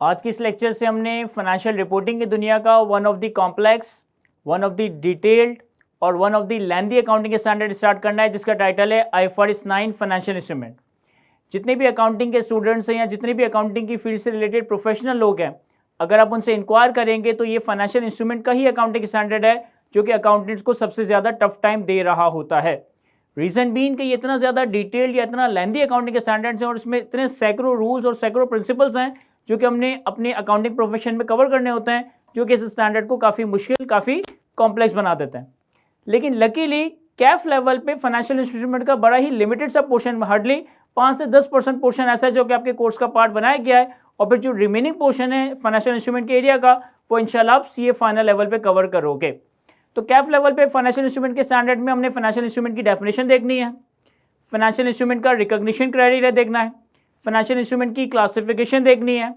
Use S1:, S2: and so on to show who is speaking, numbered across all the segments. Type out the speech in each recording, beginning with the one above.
S1: आज की इस लेक्चर से हमने फाइनेंशियल रिपोर्टिंग की दुनिया का one of the complex, one of the detailed और one of the lengthy accounting के स्टैंडर्ड स्टार्ट करना है, जिसका टाइटल है IFRS 9 फाइनेंशियल इंस्ट्रूमेंट। जितने भी अकाउंटिंग के स्टूडेंट्स हैं या जितने भी अकाउंटिंग की फील्ड से रिलेटेड प्रोफेशनल लोग हैं, अगर आप उनसे इंक्वायर करेंगे तो ये फाइनेंशियल इंस्ट्रूमेंट का ही अकाउंटिंग स्टैंडर्ड है जो कि अकाउंटेंट्स को सबसे ज़्यादा टफ टाइम दे रहा होता है। रीज़न बीन कि ये इतना ज़्यादा डिटेल्ड या इतना लेंथी अकाउंटिंग के स्टैंडर्ड्स हैं और इसमें इतने सैकड़ों रूल्स और सैकड़ों प्रिंसिपल्स हैं जो कि हमने अपने अकाउंटिंग प्रोफेशन में कवर करने होते हैं, जो कि इस स्टैंडर्ड को काफ़ी मुश्किल, काफ़ी कॉम्प्लेक्स बना देते हैं। लेकिन लकीली कैफ लेवल पे फाइनेंशियल इंस्ट्रूमेंट का बड़ा ही लिमिटेड सा पोर्शन, हार्डली 5 से 10% पोर्शन ऐसा है जो कि आपके कोर्स का पार्ट बनाया गया है, और फिर जो रिमेनिंग पोर्शन है फाइनेंशियल इंस्ट्रूमेंट के एरिया का, वो इंशाल्लाह आप CA फाइनल लेवल पे कवर करोगे। तो कैफ लेवल पे फाइनेंशियल इंस्ट्रूमेंट के स्टैंडर्ड में हमने फाइनेंशियल इंस्ट्रूमेंट की डेफिनेशन देखनी है, फाइनेंशियल इंस्ट्रूमेंट का रिकॉग्निशन क्राइटेरिया देखना है, फाइनेंशियल इंस्ट्रूमेंट की क्लासिफिकेशन देखनी है,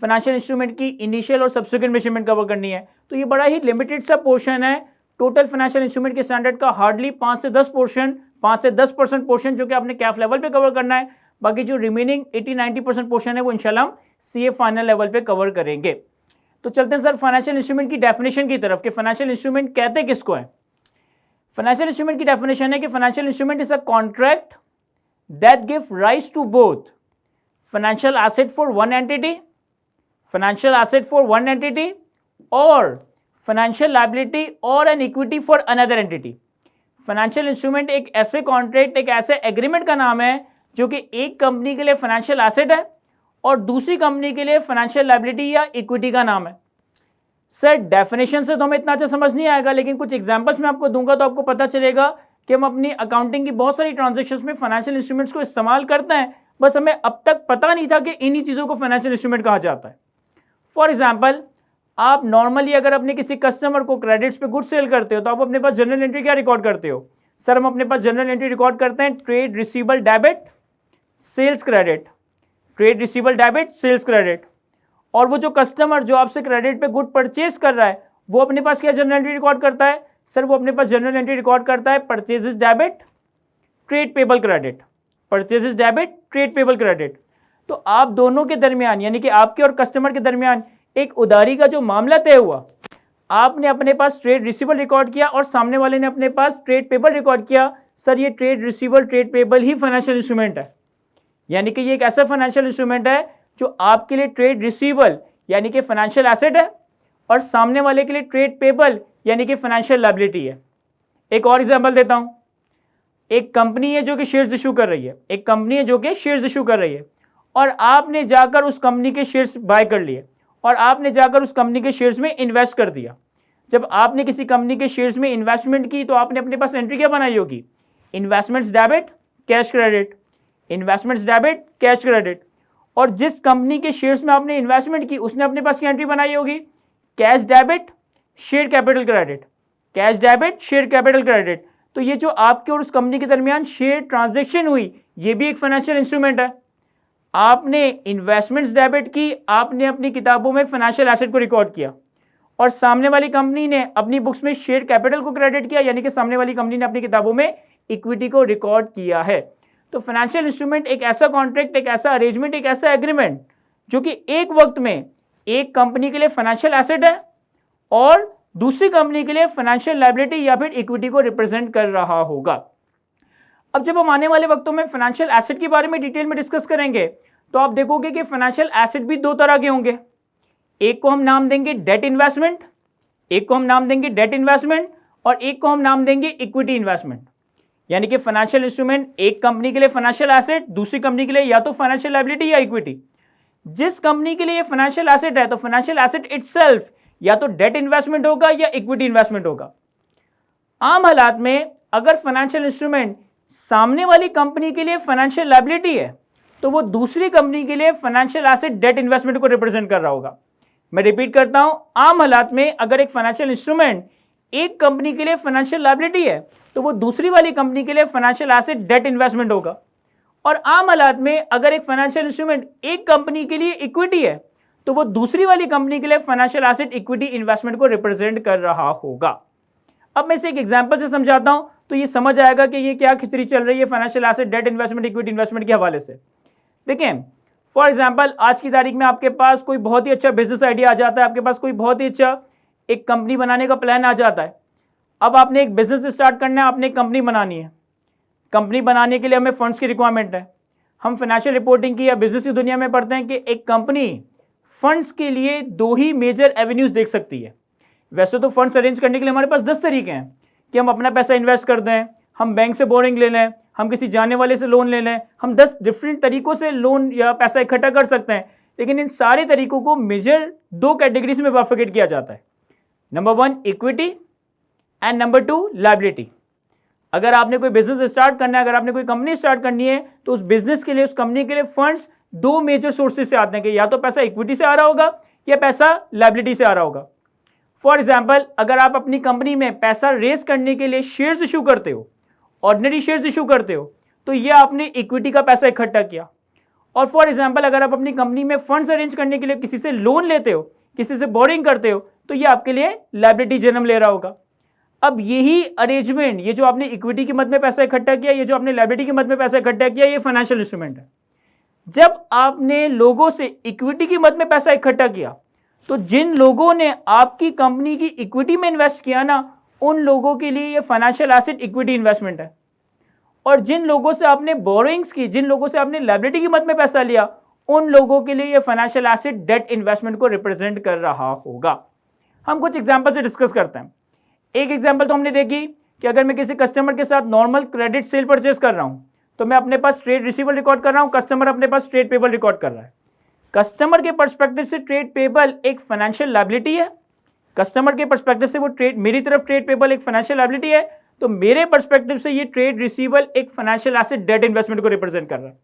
S1: फाइनेंशियल इंस्ट्रूमेंट की इनिशियल और सब्सिक्वेंट मेजरमेंट कवर करनी है। तो ये बड़ा ही लिमिटेड सा पोर्शन है टोटल फाइनेंशियल इंस्ट्रूमेंट के स्टैंडर्ड का, हार्डली 5 से 10% पोर्शन जो कि आपने कैफ लेवल पे कवर करना है। बाकी जो रिमेनिंग 80-90% पोर्शन है वो इंशाल्लाह हम CA फाइनल लेवल पे कवर करेंगे। तो चलते हैं सर फाइनेंशियल इंस्ट्रूमेंट की डेफिनेशन की तरफ कि फाइनेंशियल इंस्ट्रूमेंट कहते किसको है। फाइनेंशियल इंस्ट्रूमेंट की डेफिनेशन है कि financial instrument is a contract that give rise to both financial asset for one entity, financial asset for one entity और फाइनेंशियल लायबिलिटी और an equity for another entity. Financial instrument एक ऐसे contract, एक ऐसे agreement का नाम है जो कि एक कंपनी के लिए फाइनेंशियल एसेट है और दूसरी कंपनी के लिए फाइनेंशियल लायबिलिटी या इक्विटी का नाम है। सर डेफिनेशन से तो हमें इतना अच्छा समझ नहीं आएगा, लेकिन कुछ एग्जांपल्स मैं आपको दूंगा तो आपको पता चलेगा कि हम अपनी अकाउंटिंग की बहुत सारी ट्रांजैक्शंस में फाइनेंशियल इंस्ट्रूमेंट्स को इस्तेमाल करते हैं, बस हमें अब तक पता नहीं था कि इन्हीं चीज़ों को फाइनेंशियल इंस्ट्रूमेंट कहा जाता है। फॉर एग्जाम्पल, आप नॉर्मली अगर अपने किसी कस्टमर को क्रेडिट्स पे गुड सेल करते हो तो आप अपने पास जनरल एंट्री क्या रिकॉर्ड करते हो? सर हम अपने पास जनरल एंट्री रिकॉर्ड करते हैं trade receivable debit sales credit, trade receivable debit sales credit. और वो जो कस्टमर जो आपसे क्रेडिट पे गुड परचेज कर रहा है वो अपने पास क्या जनरल एंट्री रिकॉर्ड करता है? सर वो अपने पास जनरल एंट्री रिकॉर्ड करता है purchases debit trade payable credit, purchases debit trade payable credit. तो आप दोनों के दरमियान, यानी कि आपके और कस्टमर के दरमियान एक उधारी का जो मामला तय हुआ, आपने अपने पास ट्रेड रिसीवेबल रिकॉर्ड किया और सामने वाले ने अपने पास ट्रेड पेबल रिकॉर्ड किया। सर ये ट्रेड रिसीवेबल ट्रेड पेबल ही फाइनेंशियल इंस्ट्रूमेंट है, यानी कि ये एक ऐसा फाइनेंशियल इंस्ट्रूमेंट है जो आपके लिए ट्रेड रिसीवेबल यानी कि फाइनेंशियल एसेट है और सामने वाले के लिए ट्रेड पेबल यानी कि फाइनेंशियल लायबिलिटी है। एक और एग्जांपल देता हूं। एक कंपनी है जो कि शेयर्स इशू कर रही है, एक कंपनी है जो कि शेयर्स इशू कर रही है और आपने जाकर उस कंपनी के शेयर्स बाय कर लिए और आपने जाकर उस कंपनी के शेयर्स में इन्वेस्ट कर दिया। जब आपने किसी कंपनी के शेयर्स में इन्वेस्टमेंट की तो आपने अपने पास एंट्री क्या बनाई होगी? Investments debit cash credit, investments debit cash credit. और जिस कंपनी के शेयर्स में आपने इन्वेस्टमेंट की उसने अपने पास की एंट्री बनाई होगी cash debit share capital credit, cash debit share capital credit. तो ये जो आपके और उस कंपनी के दरमियान शेयर ट्रांजैक्शन हुई ये भी एक फाइनेंशियल इंस्ट्रूमेंट है। आपने इन्वेस्टमेंट्स डेबिट की, आपने अपनी किताबों में फाइनेंशियल एसेट को रिकॉर्ड किया और सामने वाली कंपनी ने अपनी बुक्स में शेयर कैपिटल को क्रेडिट किया, यानी कि सामने वाली कंपनी ने अपनी किताबों में इक्विटी को रिकॉर्ड किया है। तो फाइनेंशियल इंस्ट्रूमेंट एक ऐसा कॉन्ट्रैक्ट, एक ऐसा अरेंजमेंट, एक ऐसा एग्रीमेंट जो कि एक वक्त में एक कंपनी के लिए फाइनेंशियल एसेट है और दूसरी कंपनी के लिए फाइनेंशियल लायबिलिटी या फिर इक्विटी को रिप्रेजेंट कर रहा होगा। अब जब हम आने वाले वक्तों में फाइनेंशियल एसेट के बारे में डिटेल में डिस्कस करेंगे तो आप देखोगे कि फाइनेंशियल एसेट भी दो तरह के होंगे। एक को हम नाम देंगे डेट इन्वेस्टमेंट, एक को हम नाम देंगे डेट इन्वेस्टमेंट और एक को हम नाम देंगे इक्विटी इन्वेस्टमेंट। यानी कि फाइनेंशियल इंस्ट्रूमेंट एक कंपनी के लिए फाइनेंशियल एसेट, दूसरी कंपनी के लिए या तो फाइनेंशियल लायबिलिटी या इक्विटी। जिस कंपनी के लिए फाइनेंशियल एसेट है तो फाइनेंशियल एसेट इटसेल्फ या तो डेट इन्वेस्टमेंट होगा या इक्विटी इन्वेस्टमेंट होगा। आम हालात में अगर फाइनेंशियल इंस्ट्रूमेंट सामने वाली कंपनी के लिए फाइनेंशियल लायबिलिटी है तो वो दूसरी कंपनी के लिए फाइनेंशियल एसेट डेट इन्वेस्टमेंट को रिप्रेजेंट कर रहा होगा। मैं रिपीट करता हूं, आम हालात में अगर एक फाइनेंशियल इंस्ट्रूमेंट एक कंपनी के लिए फाइनेंशियल लायबिलिटी है तो वो दूसरी वाली कंपनी के लिए फाइनेंशियल एसेट डेट इन्वेस्टमेंट होगा। और आम हालात में अगर एक फाइनेंशियल इंस्ट्रूमेंट एक कंपनी के लिए इक्विटी है तो वो दूसरी वाली कंपनी के लिए फाइनेंशियल एसेट इक्विटी इन्वेस्टमेंट को रिप्रेजेंट कर रहा होगा। अब मैं इसे एक एग्जांपल से समझाता हूं तो ये समझ आएगा कि ये क्या खिचड़ी चल रही है financial asset debt investment equity investment के हवाले से। देखें, फॉर एग्जाम्पल आज की तारीख में आपके पास कोई बहुत ही अच्छा बिजनेस आइडिया आ जाता है, आपके पास कोई बहुत ही अच्छा एक कंपनी बनाने का प्लान आ जाता है। अब आपने एक बिजनेस स्टार्ट करना है, आपने एक कंपनी बनानी है। कंपनी बनाने के लिए हमें फंड्स की रिक्वायरमेंट है। हम फाइनेंशियल रिपोर्टिंग की या बिजनेस की दुनिया में पढ़ते हैं कि एक कंपनी फंड्स के लिए दो ही मेजर एवेन्यूज देख सकती है। वैसे तो फंड्स अरेंज करने के लिए हमारे पास 10 तरीके हैं कि हम अपना पैसा इन्वेस्ट कर दें, हम बैंक से बोरिंग ले लें, हम किसी जाने वाले से लोन ले लें, हम 10 डिफरेंट तरीकों से लोन या पैसा इकट्ठा कर सकते हैं। लेकिन इन सारे तरीकों को मेजर दो कैटेगरीज में बाइफरकेट किया जाता है। Number 1 equity and number 2 liability. अगर आपने कोई बिजनेस स्टार्ट करना है, अगर आपने कोई कंपनी स्टार्ट करनी है, तो उस बिजनेस के लिए, उस कंपनी के लिए फंड्स दो मेजर सोर्सेज से आते हैं कि या तो पैसा इक्विटी से आ रहा होगा या पैसा लायबिलिटी से आ रहा होगा। फॉर एग्जाम्पल, अगर आप अपनी कंपनी में पैसा रेज करने के लिए शेयर्स इशू करते हो, ऑर्डिनरी शेयर्स इशू करते हो, तो ये आपने इक्विटी का पैसा इकट्ठा किया। और फॉर एग्जाम्पल, अगर आप अपनी कंपनी में फंड्स अरेंज करने के लिए किसी से लोन लेते हो, किसी से बोरिंग करते हो, तो ये आपके लिए लायबिलिटी जन्म ले रहा होगा। अब यही अरेंजमेंट, ये जो आपने इक्विटी की मद में पैसा इकट्ठा किया, ये जो आपने लायबिलिटी की मद में पैसा इकट्ठा किया, ये फाइनेंशियल इंस्ट्रूमेंट है। जब आपने लोगों से इक्विटी की मद में पैसा इकट्ठा किया, तो जिन लोगों ने आपकी कंपनी की इक्विटी में इन्वेस्ट किया ना, उन लोगों के लिए ये फाइनेंशियल एसेट इक्विटी इन्वेस्टमेंट है। और जिन लोगों से आपने बोरिंग्स की, जिन लोगों से आपने लायबिलिटी की मद में पैसा लिया, उन लोगों के लिए ये फाइनेंशियल एसेट डेट इन्वेस्टमेंट को रिप्रेजेंट कर रहा होगा। हम कुछ एग्जांपल से डिस्कस करते हैं। एक एग्जांपल तो हमने देखी कि अगर मैं किसी कस्टमर के साथ नॉर्मल क्रेडिट सेल परचेस कर रहा हूं, तो मैं अपने पास ट्रेड रिसीवेबल रिकॉर्ड कर रहा हूं, कस्टमर अपने पास ट्रेड पेबल रिकॉर्ड कर रहा है। कस्टमर के पर्सपेक्टिव से ट्रेड पेबल एक फाइनेंशियल लायबिलिटी है, कस्टमर के पर्सपेक्टिव से वो ट्रेड, मेरी तरफ ट्रेड पेबल एक फाइनेंशियल लायबिलिटी है, तो मेरे पर्सपेक्टिव से ये ट्रेड रिसीवेबल एक फाइनेंशियल एसेट डेट इन्वेस्टमेंट को रिप्रेजेंट कर रहा है।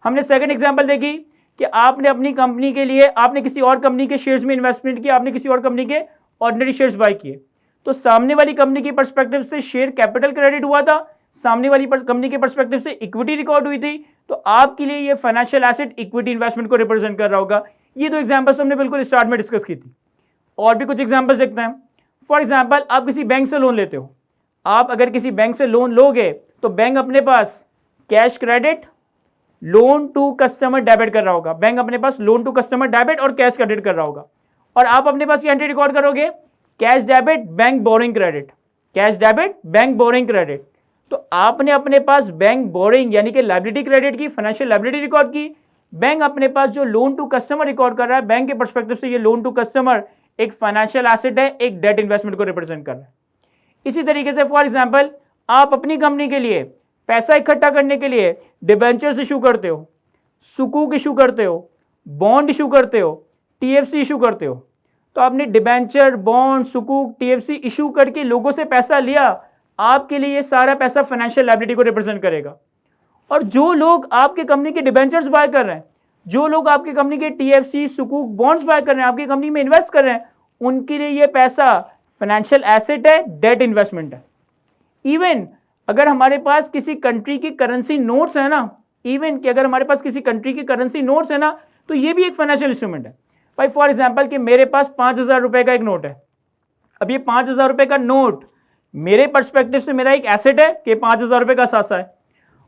S1: हमने सेकंड एग्जांपल देखी कि आपने अपनी कंपनी के लिए, आपने किसी और कंपनी के शेयर्स में इन्वेस्टमेंट किया, आपने किसी और कंपनी के ऑर्डिनरी शेयर्स बाय किए, तो सामने वाली कंपनी की पर्सपेक्टिव से शेयर कैपिटल क्रेडिट हुआ था, सामने वाली कंपनी के पर्सपेक्टिव से इक्विटी रिकॉर्ड हुई थी, तो आपके लिए ये फाइनेंशियल एसेट इक्विटी इन्वेस्टमेंट को रिप्रेजेंट कर रहा होगा। ये दो एग्जांपल्स हमने बिल्कुल स्टार्ट में डिस्कस की थी। और भी कुछ एग्जांपल्स देखते हैं। फॉर एग्जांपल, आप किसी बैंक से लोन लेते हो, आप अगर किसी बैंक से लोन लोगे, तो बैंक अपने पास cash credit, loan to customer debit कर रहा होगा। बैंक अपने पास लोन टू कस्टमर डेबिट और कैश क्रेडिट कर रहा होगा। और आप अपने पास ये एंट्री रिकॉर्ड करोगे, cash debit bank borrowing credit, cash debit bank borrowing credit. तो आपने अपने पास बैंक बोरिंग यानी कि लायबिलिटी क्रेडिट की, फाइनेंशियल लायबिलिटी रिकॉर्ड की। बैंक अपने पास जो लोन टू कस्टमर रिकॉर्ड कर रहा है, बैंक के पर्सपेक्टिव से ये लोन टू कस्टमर एक फाइनेंशियल एसेट है, एक डेट इन्वेस्टमेंट को रिप्रेजेंट कर रहा है। इसी तरीके से फॉर एग्जांपल, आप अपनी कंपनी के लिए पैसा इकट्ठा करने के लिए डिबेंचर्स इशू करते हो, सुकूक इशू करते हो, बॉन्ड इशू करते हो, टीएफसी इशू करते हो। तो आपने डिबेंचर, बॉन्ड, सुकूक, टीएफसी इशू करके लोगों से पैसा लिया, आपके लिए ये सारा पैसा फाइनेंशियल लायबिलिटी को रिप्रेजेंट करेगा। और जो लोग आपके कंपनी के डिबेंचर्स बाय कर रहे हैं, जो लोग आपकी कंपनी के टीएफसी, सुकूक, बॉन्ड्स बाय कर रहे हैं, आपकी कंपनी में इन्वेस्ट कर रहे हैं, उनके लिए ये पैसा फाइनेंशियल एसेट है, डेट इन्वेस्टमेंट है। इवन अगर हमारे पास किसी कंट्री की करेंसी नोट्स है ना, इवन कि अगर हमारे पास किसी कंट्री की करेंसी नोट्स है ना, तो ये भी एक फाइनेंशियल इंस्ट्रूमेंट है। भाई फॉर एग्जांपल कि मेरे पास 5,000 रुपए का एक नोट है। अब ये 5,000 रुपए का नोट मेरे पर्सपेक्टिव से मेरा एक एसेट है कि 5,000 रुपए का सासा है,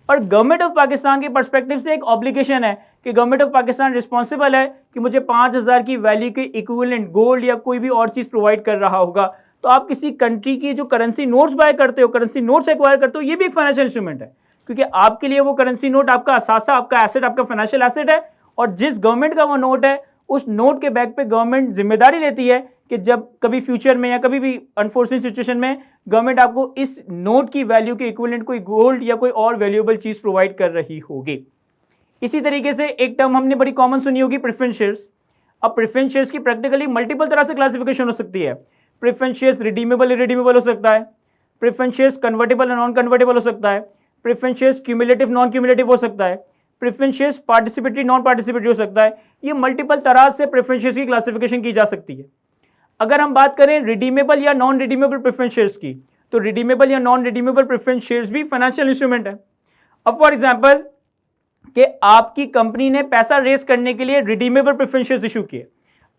S1: और गवर्नमेंट ऑफ पाकिस्तान के पर्सपेक्टिव से एक ऑब्लिगेशन है कि गवर्नमेंट ऑफ पाकिस्तान रिस्पॉन्सिबल है कि मुझे 5,000 की वैल्यू के इक्विवेलेंट गोल्ड या कोई भी और चीज प्रोवाइड कर रहा होगा। तो आप किसी कंट्री की जो करेंसी नोट्स बाय करते हो, करेंसी नोट्स एक्वायर करते हो, ये भी एक फाइनेंशियल इंस्ट्रूमेंट है, क्योंकि आपके लिए वो करेंसी नोट आपका असासा, आपका एसेट, आपका फाइनेंशियल एसेट है। और जिस गवर्नमेंट का वो नोट है, उस नोट के बैक पे गवर्नमेंट जिम्मेदारी लेती है कि जब कभी फ्यूचर में या कभी भी अनफोर्चुनेट सिचुएशन में गवर्नमेंट आपको इस नोट की वैल्यू के इक्विवेलेंट कोई गोल्ड या कोई और वैल्यूएबल चीज प्रोवाइड कर रही होगी। इसी तरीके से एक टर्म हमने बड़ी कॉमन सुनी होगी, प्रेफरेंस शेयर्स। अब प्रेफरेंस शेयर्स की प्रैक्टिकली मल्टीपल तरह से क्लासिफिकेशन हो सकती है। प्रेफरेंस शेयर्स रिडीमेबल, इरिडीमेबल हो सकता है। प्रेफरेंस शेयर्स कन्वर्टेबल और नॉन कन्वर्टेबल हो सकता है। Preference shares cumulative, non cumulative हो सकता है। Preference shares participatory, non participatory हो सकता है। ये मल्टीपल तरह से प्रेफरेंस शेयर्स की क्लासिफिकेशन की जा सकती है। अगर हम बात करें रिडीमेबल या नॉन रिडीमेबल प्रेफरेंस शेयर्स की, तो रिडीमेबल या नॉन रिडीमेबल प्रेफरेंस शेयर्स भी फाइनेंशियल इंस्ट्रूमेंट है। अब फॉर एग्जांपल कि आपकी कंपनी ने पैसा रेज करने के लिए रिडीमेबल प्रेफरेंस शेयर्स इशू किए,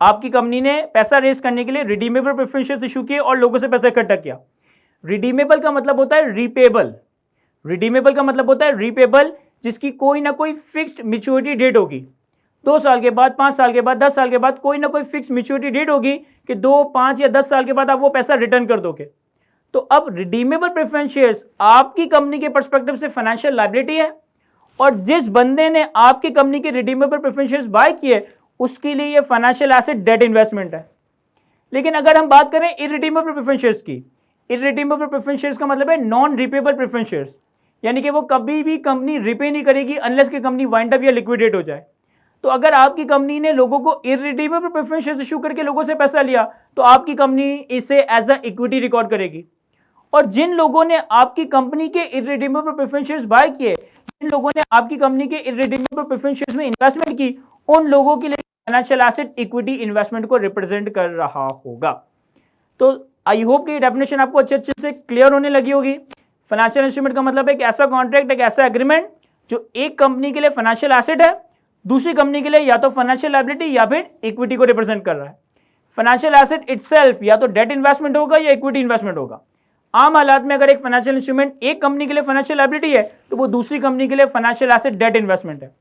S1: आपकी कंपनी ने पैसा रेज करने के लिए रिडीमेबल प्रेफरेंस शेयर्स इशू किए और लोगों से पैसा इकट्ठा किया। रिडीमेबल का मतलब होता है रीपेबल, रिडीमेबल का मतलब होता है रीपेबल, जिसकी कोई ना कोई फिक्स्ड मैच्योरिटी डेट होगी। 2 साल के बाद, 5 साल के बाद, 10 साल के बाद कोई ना कोई फिक्स मैच्योरिटी डेट होगी कि 2, 5 या 10 साल के बाद आप वो पैसा रिटर्न कर दोगे। तो अब रिडीमेबल प्रेफरेंस शेयर्स आपकी कंपनी के पर्सपेक्टिव से फाइनेंशियल लायबिलिटी है, और जिस बंदे ने आपकी कंपनी के रिडीमेबल प्रेफरेंस शेयर्स बाय किए उसके लिए ये फाइनेंशियल एसेट डेट इन्वेस्टमेंट है। लेकिन अगर हम बात करें इररिडीमेबल प्रेफरेंस शेयर्स की, इररिडीमेबल प्रेफरेंस शेयर्स का मतलब है नॉन रिपेबल प्रेफरेंस शेयर्स, यानी कि वो कभी भी कंपनी रिपे नहीं करेगी अनलेस कि कंपनी वाइंड अप या लिक्विडेट हो जाए। तो अगर आपकी कंपनी ने लोगों को इररिडीमेबल प्रेफरेंस शेयर्स इशू करके लोगों से पैसा लिया तो आपकी कंपनी इसे एज अ इक्विटी रिकॉर्ड करेगी। और जिन लोगों ने आपकी कंपनी के इररिडीमेबल प्रेफरेंस शेयर्स बाय किए, जिन लोगों ने आपकी कंपनी के इररिडीमेबल प्रेफरेंस शेयर्स में इन्वेस्टमेंट की, उन लोगों के लिए फाइनेंशियल एसेट इक्विटी इन्वेस्टमेंट को रिप्रेजेंट कर रहा होगा। तो आई होप कि डेफिनेशन आपको अच्छे से क्लियर होने लगी होगी। फाइनेंशियल इंस्ट्रूमेंट का मतलब है एक ऐसा कॉन्ट्रैक्ट, एक ऐसा एग्रीमेंट जो एक कंपनी के लिए फाइनेंशियल एसेट है, दूसरी कंपनी के लिए या तो फाइनेंशियल लायबिलिटी या फिर इक्विटी को रिप्रेजेंट कर रहा है। फाइनेंशियल एसेट इटसेल्फ या तो डेट इन्वेस्टमेंट होगा या इक्विटी इन्वेस्टमेंट होगा। आम हालात में अगर एक फाइनेंशियल इंस्ट्रूमेंट एक कंपनी के लिए फाइनेंशियल लायबिलिटी है तो वो दूसरी कंपनी के लिए फाइनेंशियल एसेट डेट इन्वेस्टमेंट है,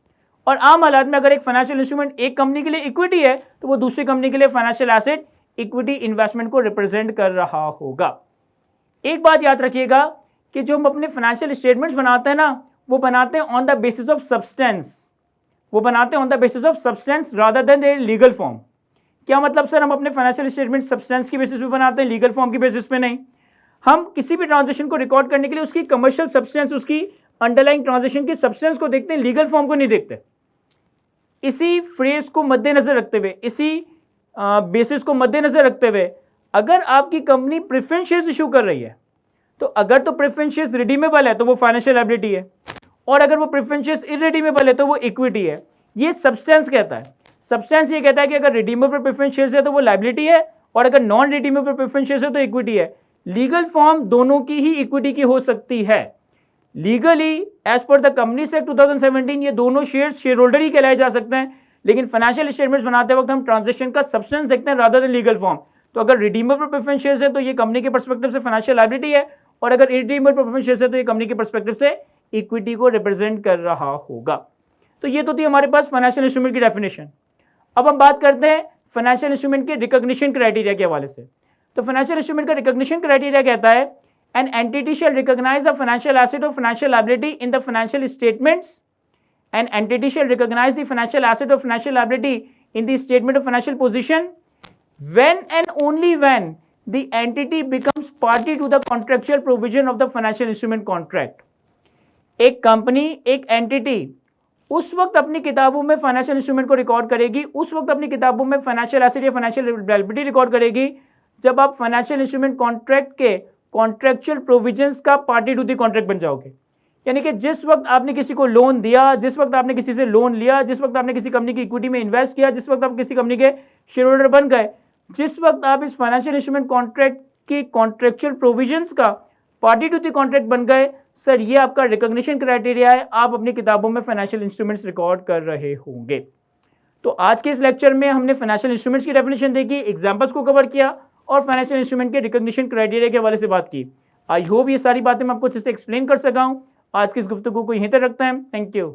S1: और आम हालात में अगर एक फाइनेंशियल इंस्ट्रूमेंट एक कंपनी के लिए इक्विटी है तो वो दूसरी कंपनी के लिए फाइनेंशियल एसेट इक्विटी इन्वेस्टमेंट को रिप्रेजेंट कर रहा होगा। एक बात याद रखिएगा कि जो हम अपने फाइनेंशियल स्टेटमेंट्स बनाते हैं ना, वो बनाते हैं on the basis of substance, वो बनाते हैं on the basis of substance rather than their legal form. क्या मतलब सर, हम अपने फाइनेंशियल स्टेटमेंट सब्सटेंस की बेसिस पे बनाते हैं, लीगल फॉर्म की बेसिस पे नहीं। हम किसी भी ट्रांजेक्शन को रिकॉर्ड करने के लिए उसकी कमर्शियल सब्सटेंस, उसकी अंडरलाइंग ट्रांजेक्शन की सब्सटेंस को देखते हैं, लीगल फॉर्म को नहीं देखते। इसी फ्रेज को मद्देनजर रखते हुए, इसी बेसिस को मद्देनजर रखते हुए, अगर आपकी कंपनी प्रेफरेंस शेयर्स इशू कर रही है तो अगर तो प्रेफरेंस शेयर्स रिडीमेबल है तो वो फाइनेंशियल लायबिलिटी है, और अगर वो प्रेफरेंस शेयर्स इररिडीमेबल है तो वो इक्विटी है। ये सब्सटेंस कहता है। सब्सटेंस ये कहता है कि अगर रिडीमेबल प्रेफरेंस शेयर्स है तो वो लायबिलिटी है, और अगर नॉन रिडीमेबल प्रेफरेंस शेयर्स है तो इक्विटी है। लीगल फॉर्म दोनों की ही इक्विटी की हो सकती है। Legally as per the Companies Act 2017 ये दोनों शेयर्स शेयर होल्डर ही कहलाए जा सकते हैं, लेकिन फाइनेंशियल स्टेटमेंट्स बनाते वक्त हम ट्रांजेक्शन का सब्सटेंस देखते हैं रादर देन लीगल फॉर्म। तो अगर रिडीमेबल प्रेफरेंस शेयर्स है तो ये कंपनी के पर्सपेक्टिव से फाइनेंशियल लायबिलिटी है, और अगर इररिडीमेबल प्रेफरेंस शेयर्स है तो ये कंपनी के पर्सपेक्टिव से इक्विटी को रिप्रेजेंट कर रहा होगा। तो ये तो थी हमारे पास फाइनेंशियल इंस्ट्रूमेंट की डेफिनेशन। अब हम बात करते हैं फाइनेंशियल इंस्ट्रूमेंट के रिकॉग्निशन क्राइटेरिया के हवाले से। तो फाइनेंशियल इंस्ट्रूमेंट का रिकॉग्निशन क्राइटेरिया कहता है an entity shall recognise the financial asset और financial liability in the financial statements. An entity shall recognize the financial asset or financial liability in the statement of financial position when and only when the entity becomes party to the contractual provision of the financial instrument contract. एक company, एक entity उस वक्त अपनी किताबों में financial instrument को record करेगी, उस वक्त अपनी किताबों में फाइनेंशियल एसेट या फाइनेंशियल लायबिलिटी रिकॉर्ड करेगी जब आप फाइनेंशियल इंस्ट्रूमेंट कॉन्ट्रैक्ट के कॉन्ट्रैक्चुअल प्रोविजंस का पार्टी टू द कॉन्ट्रैक्ट बन जाओगे। यानी कि जिस वक्त आपने किसी को लोन दिया, जिस वक्त आपने किसी से लोन लिया, जिस वक्त आपने किसी कंपनी की इक्विटी में इन्वेस्ट किया, जिस वक्त आप किसी कंपनी के शेयर होल्डर बन गए, जिस वक्त आप इस फाइनेंशियल इंस्ट्रूमेंट कॉन्ट्रैक्ट की कॉन्ट्रैक्चुअल प्रोविजंस का पार्टी टू द कॉन्ट्रैक्ट बन गए, सर ये आपका रिकॉग्निशन क्राइटेरिया है। आप अपनी किताबों में फाइनेंशियल इंस्ट्रूमेंट्स रिकॉर्ड कर रहे होंगे। तो आज के इस लेक्चर में हमने फाइनेंशियल इंस्ट्रूमेंट्स की डेफिनेशन देखी, एग्जांपल्स को कवर किया और फाइनेंशियल इंस्ट्रूमेंट के रिकॉग्निशन क्राइटेरिया के हवाले से बात की। आई होप ये सारी बातें मैं आपको अच्छे से एक्सप्लेन कर सका हूं। आज की इस गुफ्तगू को यहीं तक रखते हैं। Thank you.